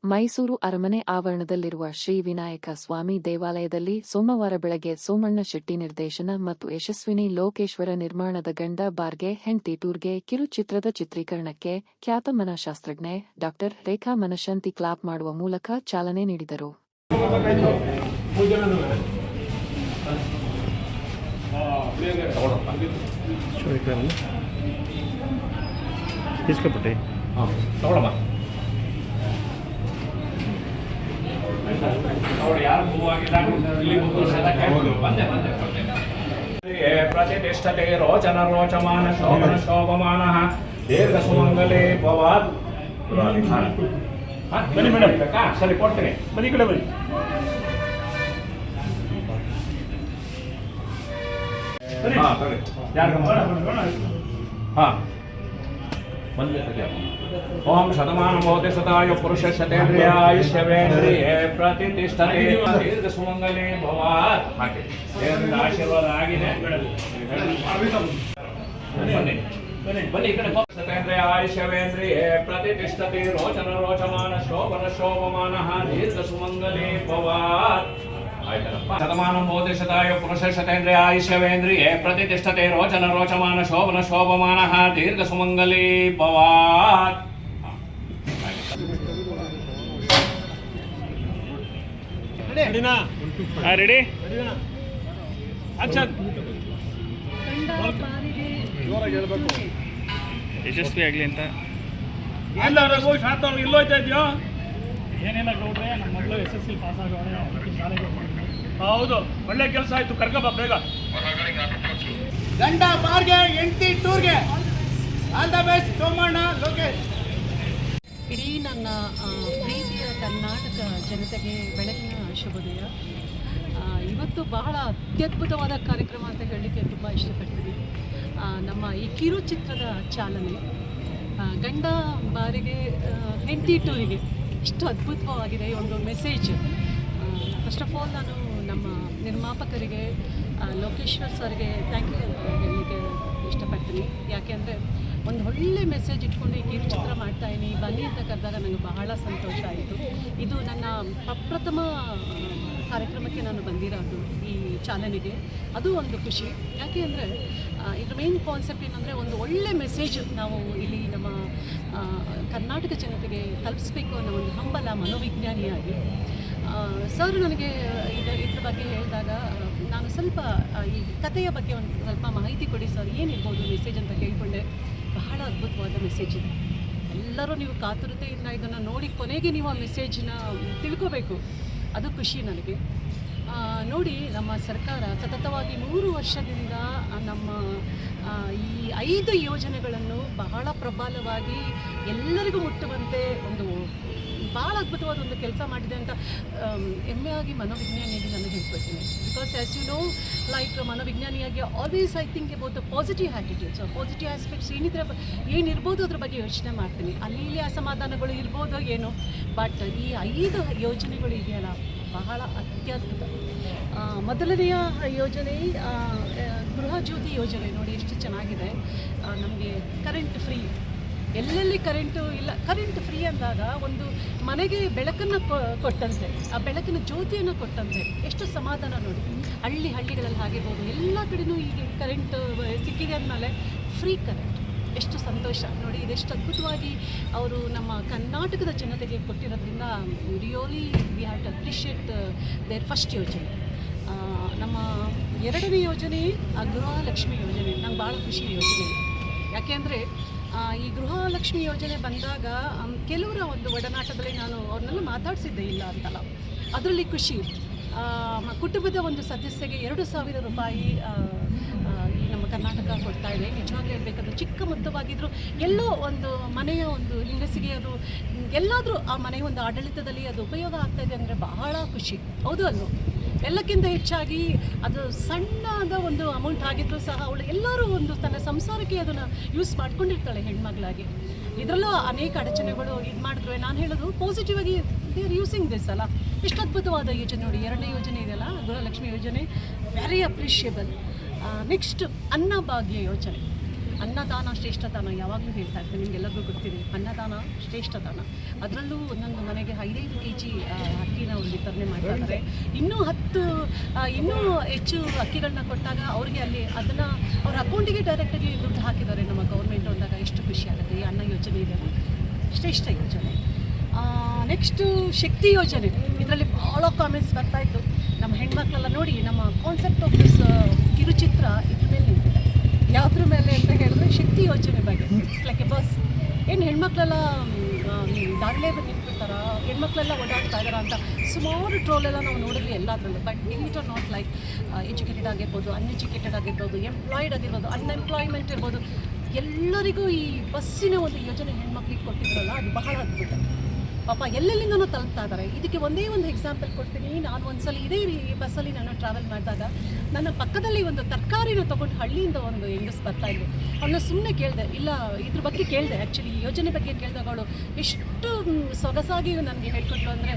ಮೈಸೂರು ಅರಮನೆ ಆವರಣದಲ್ಲಿರುವ ಶ್ರೀ ವಿನಾಯಕ ಸ್ವಾಮಿ ದೇವಾಲಯದಲ್ಲಿ ಸೋಮವಾರ ಬೆಳಗ್ಗೆ ಸೋಮಣ್ಣ ಶೆಟ್ಟಿ ನಿರ್ದೇಶನ ಮತ್ತು ಯಶಸ್ವಿನಿ ಲೋಕೇಶ್ವರ ನಿರ್ಮಾಣದ ಗಂಡ ಬಾರ್ಗೆ ಹೆಂಡ್ತಿ ಟೂರ್ಗೆ ಕಿರುಚಿತ್ರದ ಚಿತ್ರೀಕರಣಕ್ಕೆ ಖ್ಯಾತ ಮನಃಶಾಸ್ತ್ರಜ್ಞೆ ಡಾ. ರೇಖಾ ಮನಶಂತಿ ಕ್ಲಾಪ್ ಮಾಡುವ ಮೂಲಕ ಚಾಲನೆ ನೀಡಿದರು. प्रतिष्ठते रोचन रोचमान शोभन शोभमानः दीर्घ सुमंगले भवात् बन्नी ಮೇಡಂ ಸರಿ ಕೊಡ್ತೀನಿ ಬನ್ನಿ ಈ ಕಡೆ ಬನ್ನಿ ओम शतमान भवति शतायु पुरुष शतेन्द्रिय आयुष्यवेन्द्रिये प्रतिष्ठते दीर्घ सुमंगले भवात् हाಗೆ ದೇವರ ಆಶೀರ್ವಾದ ಆಗಿದೆ बन्नी ಈ ಕಡೆ शतेन्द्रिय आयुष्यवेन्द्रिये प्रतिष्ठते रोचन रोचमान शोभन शोभमानः दीर्घ सुमंगले भवात् शतमानं भवति शतायु पुरुष शतेन्द्रिय आयुष्यवेन्द्रिये प्रतिष्ठते रोचन रोचमान शोभन शोभमानः दीर्घ सुमंगले भवात् रेडी ಆಕ್ಷನ್ ಯಶಸ್ವಿ ಆಗಲಿ ಅಂತ ಎಲ್ಲ ರಘು ಶಾಂತ ಇಲ್ಲೋ ಹೋಗ್ತಾ ಇದೆಯೋ ಏನಿಲ್ಲ ಗೌಡ್ರೆ ನಮ್ಮ ಮಗಳು SSLC ಪಾಸ್ ಆಗೋಳೆ ಶಾಲೆಗೆ ಹೌದು ಒಳ್ಳೆ ಕೆಲಸ ಆಯ್ತು ಕರ್ಕಬಾ ಬೇಗ ಗಂಡ ಬಾರ್ಗೆ ಹೆಂಡತಿ ಟೂರ್ಗೆ all the best Somanna Lokesh. ಇಡೀ ನನ್ನ ಪ್ರೀತಿಯ ಕರ್ನಾಟಕ ಜನತೆಗೆ ಬೆಳಗಿನ ಶುಭೋದಯ. ಇವತ್ತು ಬಹಳ ಅತ್ಯದ್ಭುತವಾದ ಕಾರ್ಯಕ್ರಮ ಅಂತ ಹೇಳಲಿಕ್ಕೆ ತುಂಬ ಇಷ್ಟಪಡ್ತೀನಿ. ನಮ್ಮ ಈ ಕಿರುಚಿತ್ರದ ಚಾಲನೆ ಗಂಡ ಬಾರಿಗೆ ಹೆಂಡತಿ ಟೂರಿಗೆ ಇಷ್ಟು ಅದ್ಭುತವಾಗಿದೆ. ಒಂದು ಮೆಸೇಜ್ ಫಸ್ಟ್ ಆಫ್ ಆಲ್ ನಾನು ನಮ್ಮ ನಿರ್ಮಾಪಕರಿಗೆ ಲೋಕೇಶ್ವರ್ ಸರ್ಗೆ ಥ್ಯಾಂಕ್ ಯು ಅಂತ ಹೇಳಲಿಕ್ಕೆ ಇಷ್ಟಪಡ್ತೀನಿ. ಯಾಕೆ ಅಂದರೆ ಒಂದು ಒಳ್ಳೆ ಮೆಸೇಜ್ ಇಟ್ಕೊಂಡು ಈ ಕಿರುಚಿತ್ರ ಮಾಡ್ತಾಯಿದ್ದೀನಿ ಬನ್ನಿ ಅಂತ ಕರೆದಾಗ ನನಗೆ ಬಹಳ ಸಂತೋಷ ಆಯಿತು. ಇದು ನನ್ನ ಪ್ರಪ್ರಥಮ ಕಾರ್ಯಕ್ರಮಕ್ಕೆ ನಾನು ಬಂದಿರೋದು ಈ ಚಾಲನೆಗೆ, ಅದು ಒಂದು ಖುಷಿ. ಯಾಕೆ ಅಂದರೆ ಇದ್ರ ಮೇನ್ ಕಾನ್ಸೆಪ್ಟ್ ಏನಂದರೆ ಒಂದು ಒಳ್ಳೆ ಮೆಸೇಜ್ ನಾವು ಇಲ್ಲಿ ನಮ್ಮ ಕರ್ನಾಟಕ ಜನತೆಗೆ ತಲುಪಿಸ್ಬೇಕು ಅನ್ನೋ ಒಂದು ಹಂಬಲ ಮನೋವಿಜ್ಞಾನಿಯಾಗಿ ಸರ್ ನನಗೆ ಇದ್ರ ಬಗ್ಗೆ ಹೇಳಿದಾಗ ನಾನು ಸ್ವಲ್ಪ ಈ ಕಥೆಯ ಬಗ್ಗೆ ಒಂದು ಸ್ವಲ್ಪ ಮಾಹಿತಿ ಕೊಡಿ ಸರ್, ಏನಿರ್ಬೋದು ಮೆಸೇಜ್ ಅಂತ ಕೇಳಿಕೊಂಡೆ. ಬಹಳ ಅದ್ಭುತವಾದ ಮೆಸೇಜ್ ಇದೆ. ಎಲ್ಲರೂ ನೀವು ಕಾತುರತೆಯಿಂದ ಇದನ್ನು ನೋಡಿ ಕೊನೆಗೆ ನೀವು ಆ ಮೆಸೇಜನ್ನ ತಿಳ್ಕೋಬೇಕು, ಅದು ಖುಷಿ ನನಗೆ. ನೋಡಿ, ನಮ್ಮ ಸರ್ಕಾರ ಸತತವಾಗಿ 100 ವರ್ಷದಿಂದ ನಮ್ಮ ಈ 5 ಯೋಜನೆಗಳನ್ನು ಬಹಳ ಪ್ರಬಲವಾಗಿ ಎಲ್ಲರಿಗೂ ಮುಟ್ಟುವಂತೆ ಒಂದು ಭಾಳ ಅದ್ಭುತವಾದ ಒಂದು ಕೆಲಸ ಮಾಡಿದೆ ಅಂತ ಹೆಮ್ಮೆಯಾಗಿ ಮನೋವಿಜ್ಞಾನಿಯಾಗಿ ನಾನು ಹೇಳ್ಕೊಳ್ತೀನಿ. Because as you know, like ಮನೋವಿಜ್ಞಾನಿಯಾಗಿ always I think about the positive attitudes, positive aspects ಏನಿರ್ಬೋದು ಅದ್ರ ಬಗ್ಗೆ ಯೋಚನೆ ಮಾಡ್ತೀನಿ. ಅಲ್ಲಿ ಇಲ್ಲಿ ಅಸಮಾಧಾನಗಳು ಇರ್ಬೋದು ಏನೋ, ಬಟ್ ಈ 5 ಯೋಜನೆಗಳು ಇದೆಯಲ್ಲ ಬಹಳ ಅತ್ಯದ್ಭುತ. ಮೊದಲನೆಯ ಯೋಜನೆ ಗೃಹ ಜ್ಯೋತಿ ಯೋಜನೆ. ನೋಡಿ ಎಷ್ಟು ಚೆನ್ನಾಗಿದೆ. ನಮಗೆ ಕರೆಂಟ್ ಫ್ರೀ, ಎಲ್ಲೆಲ್ಲಿ ಕರೆಂಟು ಇಲ್ಲ, ಕರೆಂಟ್ ಫ್ರೀ ಅಂದಾಗ ಒಂದು ಮನೆಗೆ ಬೆಳಕನ್ನು ಕೊಟ್ಟಂತೆ, ಆ ಬೆಳಕಿನ ಜ್ಯೋತಿಯನ್ನು ಕೊಟ್ಟಂತೆ ಎಷ್ಟು ಸಮಾಧಾನ ನೋಡಿ. ಹಳ್ಳಿಗಳಲ್ಲಿ ಆಗಿರ್ಬೋದು ಎಲ್ಲ ಕಡೆಯೂ ಈಗ ಕರೆಂಟ್ ಸಿಕ್ಕಿದೆ ಅಂದಮೇಲೆ ಫ್ರೀ ಕರೆಂಟ್, ಎಷ್ಟು ಸಂತೋಷ ನೋಡಿ. ಇದೆಷ್ಟು ಅದ್ಭುತವಾಗಿ ಅವರು ನಮ್ಮ ಕರ್ನಾಟಕದ ಜನತೆಗೆ ಕೊಟ್ಟಿರೋದ್ರಿಂದ really we have to appreciate their first ಯೋಜನೆ. ನಮ್ಮ ಎರಡನೇ ಯೋಜನೆ ಗೃಹಲಕ್ಷ್ಮಿ ಯೋಜನೆ. ನಂಗೆ ಭಾಳ ಖುಷಿ ಯೋಜನೆ. ಯಾಕೆಂದರೆ ಈ ಗೃಹಲಕ್ಷ್ಮಿ ಯೋಜನೆ ಬಂದಾಗ ಕೆಲವರ ಒಂದು ಒಡನಾಟದಲ್ಲಿ ನಾನು ಅವ್ರನ್ನೆಲ್ಲ ಮಾತಾಡಿಸಿದ್ದೆ, ಇಲ್ಲ ಅಂತಲ್ಲ. ಅದರಲ್ಲಿ ಖುಷಿ, ಕುಟುಂಬದ ಒಂದು ಸದಸ್ಯಗೆ 2,000 ರೂಪಾಯಿ ಈ ನಮ್ಮ ಕರ್ನಾಟಕ ಕೊಡ್ತಾ ಇದೆ. ನಿಜವಾಗ್ಲೂ ಹೇಳಬೇಕಾದ್ರೆ ಚಿಕ್ಕ ಮೊತ್ತವಾಗಿದ್ದರೂ ಎಲ್ಲೋ ಒಂದು ಮನೆಯ ಒಂದು ಹೆಂಗಸಿಗೆ ಅದು ಎಲ್ಲಾದರೂ ಆ ಮನೆಯ ಒಂದು ಆಡಳಿತದಲ್ಲಿ ಅದು ಉಪಯೋಗ ಆಗ್ತಾಯಿದೆ ಅಂದರೆ ಬಹಳ ಖುಷಿ, ಹೌದು ಅಲ್ವೋ? ಎಲ್ಲಕ್ಕಿಂತ ಹೆಚ್ಚಾಗಿ ಅದು ಸಣ್ಣದ ಒಂದು ಅಮೌಂಟ್ ಆಗಿದ್ದರೂ ಸಹ ಅವಳು ಎಲ್ಲರೂ ಒಂದು ತನ್ನ ಸಂಸಾರಕ್ಕೆ ಅದನ್ನು ಯೂಸ್ ಮಾಡ್ಕೊಂಡಿರ್ತಾಳೆ ಹೆಣ್ಮಗಳಾಗಿ. ಇದರಲ್ಲೂ ಅನೇಕ ಅಡಚಣೆಗಳು ಇದು ಮಾಡಿದ್ರು. ನಾನು ಹೇಳೋದು ಪಾಸಿಟಿವ್ ಆಗಿ ದೇ ಆರ್ ಯೂಸಿಂಗ್ ದಿಸ್ ಅಲ್ಲ. ಎಷ್ಟು ಅದ್ಭುತವಾದ ಯೋಜನೆ ನೋಡಿ. ಎರಡನೇ ಯೋಜನೆ ಇದೆಯಲ್ಲ ಗೃಹಲಕ್ಷ್ಮಿ ಯೋಜನೆ, ವೆರಿ ಅಪ್ರಿಷಿಯಬಲ್. ನೆಕ್ಸ್ಟ್ ಅನ್ನಭಾಗ್ಯ ಯೋಜನೆ. ಅನ್ನದಾನ ಶ್ರೇಷ್ಠದಾನ ಯಾವಾಗಲೂ ಹೇಳ್ತಾ ಇರ್ತೀನಿ, ನಿಮಗೆಲ್ಲರಿಗೂ ಗೊತ್ತಿದೆ. ಅನ್ನದಾನ ಶ್ರೇಷ್ಠದಾನ. ಅದರಲ್ಲೂ ಒಂದೊಂದು ಮನೆಗೆ 5-5 kg ಅಕ್ಕಿನ ಅವರು ವಿತರಣೆ ಮಾಡ್ತಾ ಇದ್ದಾರೆ. ಇನ್ನೂ ಹೆಚ್ಚು ಅಕ್ಕಿಗಳನ್ನ ಕೊಟ್ಟಾಗ ಅವ್ರಿಗೆ ಅಲ್ಲಿ ಅದನ್ನು ಅವ್ರ ಅಕೌಂಟಿಗೆ ಡೈರೆಕ್ಟಾಗಿ ದುಡ್ಡು ಹಾಕಿದ್ದಾರೆ ನಮ್ಮ ಗೌರ್ಮೆಂಟ್ ಅಂದಾಗ ಎಷ್ಟು ಖುಷಿ ಆಗುತ್ತೆ. ಈ ಅನ್ನ ಯೋಜನೆ ಇದೆ, ಶ್ರೇಷ್ಠ ಯೋಜನೆ. ನೆಕ್ಸ್ಟು ಶಕ್ತಿ ಯೋಜನೆ, ಇದರಲ್ಲಿ ಭಾಳ ಕಾಮೆಂಟ್ಸ್ ಬರ್ತಾಯಿತ್ತು. ನಮ್ಮ ಹೆಣ್ಮಕ್ಳೆಲ್ಲ ನೋಡಿ ನಮ್ಮ ಕಾನ್ಸೆಪ್ಟ್ ಆಫ್ ದಿಸ್ ಕಿರುಚಿತ್ರ ಇದ್ರ ಮೇಲೆ ನಿಂತಿದೆ. ಯಾವುದ್ರ ಮೇಲೆ ಅಂತ ಹೇಳಿದ್ರೆ ಶಕ್ತಿ ಯೋಜನೆ ಬಗ್ಗೆ. It's like A bus. ಏನು ಹೆಣ್ಮಕ್ಳೆಲ್ಲ ದಾರಿಲೇ ನಿಂತ್ಬಿಡ್ತಾರ, ಹೆಣ್ಮಕ್ಳೆಲ್ಲ ಓಡಾಡ್ತಾ ಇದ್ದಾರ ಅಂತ ಸುಮಾರು ಟ್ರೋಲೆಲ್ಲ ನಾವು ನೋಡಿದ್ವಿ ಎಲ್ಲದರಲ್ಲೂ. But it R not like educated ಆಗಿರ್ಬೋದು, ಅನ್ಎಜುಕೇಟೆಡ್ ಆಗಿರ್ಬೋದು, ಎಂಪ್ಲಾಯ್ಡ್ ಆಗಿರ್ಬೋದು, ಅನ್ಎಂಪ್ಲಾಯ್ಮೆಂಟ್ ಇರ್ಬೋದು, ಎಲ್ಲರಿಗೂ ಈ ಬಸ್ಸಿನ ಒಂದು ಯೋಜನೆ ಹೆಣ್ಮಕ್ಳಿಗೆ ಕೊಟ್ಟಿದ್ರಲ್ಲ, ಅದು ಬಹಳ ಅದ್ಭುತ. ಪಾಪ ಎಲ್ಲೆಲ್ಲಿಂದನೂ ತಲುಪ್ತಾ ಇದ್ದಾರೆ. ಇದಕ್ಕೆ ಒಂದೇ ಒಂದು ಎಕ್ಸಾಂಪಲ್ ಕೊಡ್ತೀನಿ. ನಾನು ಒಂದ್ಸಲ ಇದೇ ಬಸ್ಸಲ್ಲಿ ನಾನು ಟ್ರಾವೆಲ್ ಮಾಡಿದಾಗ ನನ್ನ ಪಕ್ಕದಲ್ಲಿ ಒಂದು ತರಕಾರಿನ ತೊಗೊಂಡು ಹಳ್ಳಿಯಿಂದ ಒಂದು ಹೆಂಗಸ್ ಬರ್ತಾ ಇದ್ದೆ. ಅವನ್ನ ಸುಮ್ಮನೆ ಕೇಳಿದೆ, ಇಲ್ಲ ಇದ್ರ ಬಗ್ಗೆ ಕೇಳಿದೆ, ಆ್ಯಕ್ಚುಲಿ ಈ ಯೋಜನೆ ಬಗ್ಗೆ ಕೇಳಿದಾಗ ಅವಳು ಎಷ್ಟು ಸೊಗಸಾಗಿ ನನಗೆ ಹೇಳ್ಕೊಟ್ಲು ಅಂದರೆ,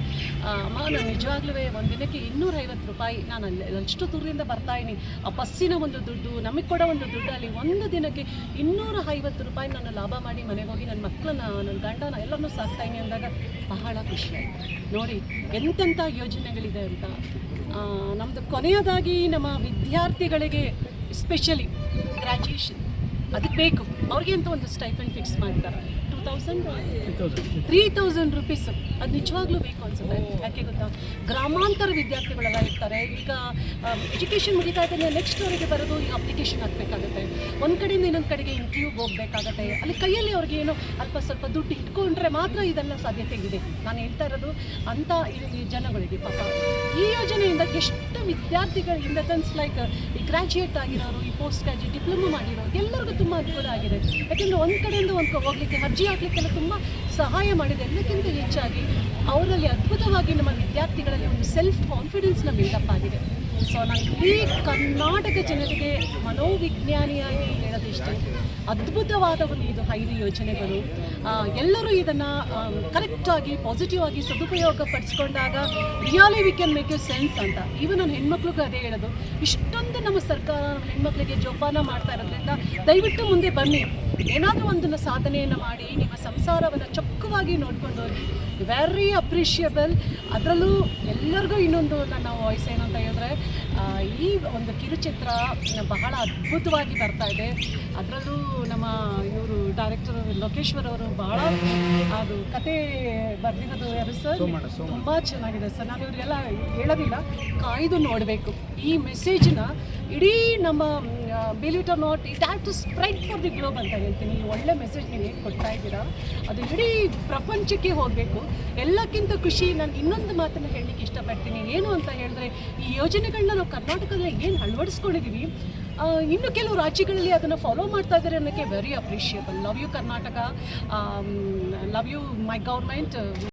ಅಮ್ಮ ನಾನು ನಿಜವಾಗ್ಲೂ ಒಂದು ದಿನಕ್ಕೆ 250 ರೂಪಾಯಿ, ನಾನು ಅಷ್ಟು ದೂರದಿಂದ ಬರ್ತಾಯಿನಿ, ಆ ಬಸ್ಸಿನ ಒಂದು ದುಡ್ಡು, ನಮಗೆ ಕೊಡೋ ಒಂದು ದುಡ್ಡಲ್ಲಿ ಒಂದು ದಿನಕ್ಕೆ 250 ರೂಪಾಯಿ ನಾನು ಲಾಭ ಮಾಡಿ ಮನೆಗೆ ಹೋಗಿ ನನ್ನ ಮಕ್ಕಳನ್ನ, ನನ್ನ ಗಂಡನ ಎಲ್ಲರನ್ನೂ ಸಾಕ್ತಾಯಿನಿ ಅಂದಾಗ ಬಹಳ ಖುಷಿಯಾಯಿತು. ನೋಡಿ ಎಂತೆಂಥ ಯೋಜನೆಗಳಿದೆ ಅಂತ. ನಮ್ಮದು ಕೊನೆಯದಾಗಿ ನಮ್ಮ ವಿದ್ಯಾರ್ಥಿಗಳಿಗೆ ಸ್ಪೆಷಲಿ ಗ್ರ್ಯಾಜುಯೇಷನ್ ಅದಕ್ಕೆ ಬೇಕು, ಅವ್ರಿಗೆ ಅಂತ ಒಂದು ಸ್ಟೈಫಂಡ್ ಫಿಕ್ಸ್ ಮಾಡ್ತಾರೆ 3,000 ರುಪೀಸು. ಅದು ನಿಜವಾಗ್ಲೂ ಬೇಕು ಅನಿಸುತ್ತೆ. ಯಾಕೆ ಗೊತ್ತಾ, ಗ್ರಾಮಾಂತರ ವಿದ್ಯಾರ್ಥಿಗಳೆಲ್ಲ ಇರ್ತಾರೆ. ಈಗ ಎಜುಕೇಷನ್ ಮುಗಿತಾ ಇದ್ದರೆ ನೆಕ್ಸ್ಟ್ ಅವರಿಗೆ ಬರೋದು ಈಗ ಅಪ್ಲಿಕೇಶನ್ ಹಾಕಬೇಕಾಗುತ್ತೆ, ಒಂದು ಕಡೆಯಿಂದ ಇನ್ನೊಂದು ಕಡೆಗೆ ಇಂಟರ್ವ್ಯೂಗೆ ಹೋಗಬೇಕಾಗತ್ತೆ. ಅಲ್ಲಿ ಕೈಯಲ್ಲಿ ಅವ್ರಿಗೆ ಏನೋ ಅಲ್ಪ ಸ್ವಲ್ಪ ದುಡ್ಡು ಇಟ್ಕೊಂಡ್ರೆ ಮಾತ್ರ ಇದೆಲ್ಲ ಸಾಧ್ಯತೆ ಇದೆ. ನಾನು ಹೇಳ್ತಾ ಇರೋದು ಅಂಥ ಈ ಜನಗಳಿಗೆ. ಪಾಪ ಈ ಯೋಜನೆಯಿಂದ ಎಷ್ಟು ವಿದ್ಯಾರ್ಥಿಗಳು ಇನ್ ದ ಸೆನ್ಸ್ ಲೈಕ್ ಈ ಗ್ರ್ಯಾಜುಯೇಟ್ ಆಗಿರೋರು, ಈ ಪೋಸ್ಟ್ ಗ್ರ್ಯಾಜುಯೇಟ್ ಡಿಪ್ಲೊಮಾ ಮಾಡಿರೋರು ಎಲ್ಲರಿಗೂ ತುಂಬ ಅನುಕೂಲ ಆಗಿದೆ. ಯಾಕೆಂದರೆ ಒಂದು ಕಡೆಯಿಂದ ಒಂದು ಹೋಗಲಿಕ್ಕೆ ಅರ್ಜಿ ಹಾಕಲಿಕ್ಕೆಲ್ಲ ತುಂಬ ಸಹಾಯ ಮಾಡಿದೆ. ಎಲ್ಲಕ್ಕಿಂತ ಹೆಚ್ಚಾಗಿ ಅವರಲ್ಲಿ ಅದ್ಭುತವಾಗಿ ನಮ್ಮ ವಿದ್ಯಾರ್ಥಿಗಳಲ್ಲಿ ಒಂದು ಸೆಲ್ಫ್ ಕಾನ್ಫಿಡೆನ್ಸ್ನ ಬಿಲ್ಡಪ್ ಆಗಿದೆ. ಸೊ ನಾನು ಇಡೀ ಕರ್ನಾಟಕ ಜನತೆಗೆ ಮನೋವಿಜ್ಞಾನಿಯಾಗಿ ಹೇಳೋದಿಷ್ಟೇ, ಅದ್ಭುತವಾದ ಒಂದು ಇದು 5 ಯೋಜನೆಗಳು. ಎಲ್ಲರೂ ಇದನ್ನು ಕರೆಕ್ಟಾಗಿ ಪಾಸಿಟಿವ್ ಆಗಿ ಸದುಪಯೋಗ ಪಡಿಸ್ಕೊಂಡಾಗ really we can make you sense ಅಂತ. ಈವನ್ ನಾನು ಹೆಣ್ಮಕ್ಳಿಗೂ ಅದೇ ಹೇಳೋದು, ಇಷ್ಟೊಂದು ನಮ್ಮ ಸರ್ಕಾರ ನಮ್ಮ ಹೆಣ್ಮಕ್ಳಿಗೆ ಜೋಪಾನ ಮಾಡ್ತಾ ಇರೋದ್ರಿಂದ ದಯವಿಟ್ಟು ಮುಂದೆ ಬನ್ನಿ, ಏನಾದರೂ ಒಂದನ್ನು ಸಾಧನೆಯನ್ನು ಮಾಡಿ ನಿಮ್ಮ ಸಂಸಾರವನ್ನು ಚೊಕ್ಕವಾಗಿ ನೋಡ್ಕೊಂಡು ಹೋಗಿ. Very appreciable. ಅದರಲ್ಲೂ ಎಲ್ಲರಿಗೂ ಇನ್ನೊಂದು ನನ್ನ ವಾಯ್ಸ್ ಏನು ಅಂತ ಹೇಳಿದ್ರೆ, ಈ ಒಂದು ಕಿರುಚಿತ್ರ ಬಹಳ ಅದ್ಭುತವಾಗಿ ಬರ್ತಾ ಇದೆ. ಅದರಲ್ಲೂ ನಮ್ಮ ಇವರು ಡೈರೆಕ್ಟರ್ ಲೋಕೇಶ್ವರ್ ಅವರು ಬಹಳ ಅದು ಕತೆ ಬರೆದಿರೋದು ಯಾರು ಸರ್, ತುಂಬ ಚೆನ್ನಾಗಿದೆ ಸರ್. ನಾನು ಇವರಿಗೆಲ್ಲ ಹೇಳೋದಿಲ್ಲ, ಕಾಯ್ದು ನೋಡಬೇಕು. ಈ ಮೆಸೇಜ್ನ ಇಡೀ ನಮ್ಮ believe it R not, it have to spread for the globe ಅಂತ ಹೇಳ್ತೀನಿ. ಈ ಒಳ್ಳೆ ಮೆಸೇಜ್ ನೀವು ಏನು ಕೊಡ್ತಾ ಇದ್ದೀರಾ ಅದು ಇಡೀ ಪ್ರಪಂಚಕ್ಕೆ ಹೋಗಬೇಕು. ಎಲ್ಲಕ್ಕಿಂತ ಖುಷಿ ನಾನು ಇನ್ನೊಂದು ಮಾತನ್ನು ಹೇಳಲಿಕ್ಕೆ ಇಷ್ಟಪಡ್ತೀನಿ. ಏನು ಅಂತ ಹೇಳಿದ್ರೆ, ಈ ಯೋಜನೆಗಳನ್ನ ನಾವು ಕರ್ನಾಟಕದಲ್ಲಿ ಏನು ಅಳವಡಿಸ್ಕೊಂಡಿದ್ದೀವಿ, ಇನ್ನು ಕೆಲವು ರಾಜ್ಯಗಳಲ್ಲಿ ಅದನ್ನು ಫಾಲೋ ಮಾಡ್ತಾ ಇದ್ದಾರೆ ಅನ್ನೋಕ್ಕೆ very appreciable. Love you Karnataka, love you my government.